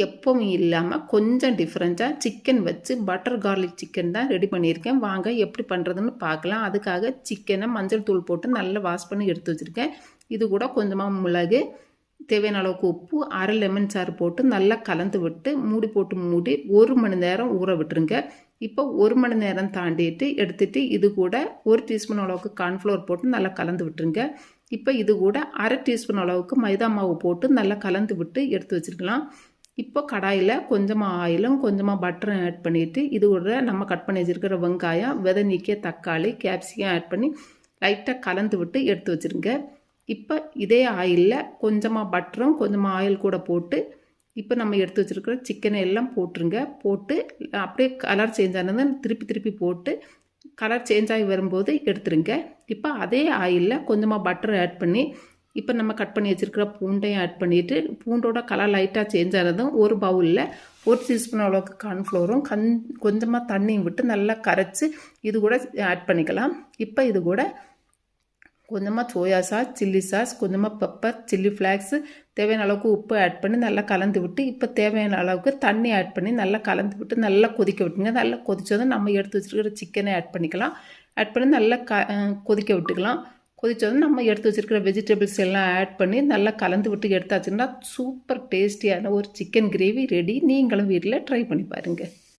எப்பவும் இல்லாமல் கொஞ்சம் டிஃப்ரெண்ட்டாக சிக்கன் வச்சு பட்டர் கார்லிக் சிக்கன் தான் ரெடி பண்ணியிருக்கேன். வாங்க எப்படி பண்ணுறதுன்னு பார்க்கலாம். அதுக்காக சிக்கனை மஞ்சள் தூள் போட்டு நல்லா வாஷ் பண்ணி எடுத்து வச்சுருக்கேன். இது கூட கொஞ்சமாக மிளகு, தேவையான அளவுக்கு உப்பு, அரை லெமன் சாறு போட்டு நல்லா கலந்து விட்டு மூடி போட்டு மூடி 1 மணி நேரம் ஊற விட்டுருங்க. இப்போ 1 மணி நேரம் தாண்டிட்டு எடுத்துகிட்டு இது கூட 1 டீஸ்பூன் அளவுக்கு கார்ன்ஃப்ளவர் போட்டு நல்லா கலந்து விட்டுருங்க. இப்போ இது கூட அரை டீஸ்பூன் அளவுக்கு மைதா மாவு போட்டு நல்லா கலந்து விட்டு எடுத்து வச்சுருக்கலாம். இப்போ கடாயில் கொஞ்சமாக ஆயிலும் கொஞ்சமாக பட்டரும் ஆட் பண்ணிவிட்டு இது கூட நம்ம கட் பண்ணி வச்சுருக்கிற வெங்காயம், விதை நீக்கிய தக்காளி, கேப்சிகம் ஆட் பண்ணி லைட்டாக கலந்து விட்டு எடுத்து வச்சுருங்க. இப்போ இதே ஆயிலில் கொஞ்சமாக பட்டரும் கொஞ்சமாக ஆயில் கூட போட்டு இப்போ நம்ம எடுத்து வச்சுருக்கிற சிக்கனை எல்லாம் போட்டுருங்க. போட்டு அப்படியே கலர் சேஞ்ச் ஆனது திருப்பி போட்டு கலர் சேஞ்ச் ஆகி வரும்போது எடுத்துருங்க. இப்போ அதே ஆயிலில் கொஞ்சமாக பட்டர் ஆட் பண்ணி இப்போ நம்ம கட் பண்ணி வச்சுருக்கிற பூண்டையும் ஆட் பண்ணிவிட்டு பூண்டோட கலர் லைட்டாக சேஞ்ச் ஆனதும் ஒரு பவுலில் 1 டீஸ்பூன் அளவுக்கு கார்ன்ஃப்ளவரும் கொஞ்சமாக தண்ணியும் விட்டு நல்லா கரைச்சி இது கூட ஆட் பண்ணிக்கலாம். இப்போ இது கூட கொஞ்சமாக சோயா சாஸ், சில்லி சாஸ், கொஞ்சமாக பெப்பர், சில்லி ஃப்ளாக்ஸு, தேவையான அளவுக்கு உப்பு ஆட் பண்ணி நல்லா கலந்து விட்டு இப்போ தேவையான அளவுக்கு தண்ணி ஆட் பண்ணி நல்லா கலந்து விட்டு நல்லா கொதிக்க விட்டுங்க. நல்லா கொதித்ததும் நம்ம எடுத்து வச்சுருக்கிற சிக்கனை ஆட் பண்ணிக்கலாம். ஆட் பண்ணி நல்லா கொதிக்க விட்டுக்கலாம். கொதித்ததும் நம்ம எடுத்து வச்சுருக்கிற வெஜிடபிள்ஸ் எல்லாம் ஆட் பண்ணி நல்லா கலந்து விட்டு எடுத்தாச்சுன்னா சூப்பர் டேஸ்டியான ஒரு சிக்கன் கிரேவி ரெடி. நீங்களும் வீட்டில் ட்ரை பண்ணி பாருங்கள்.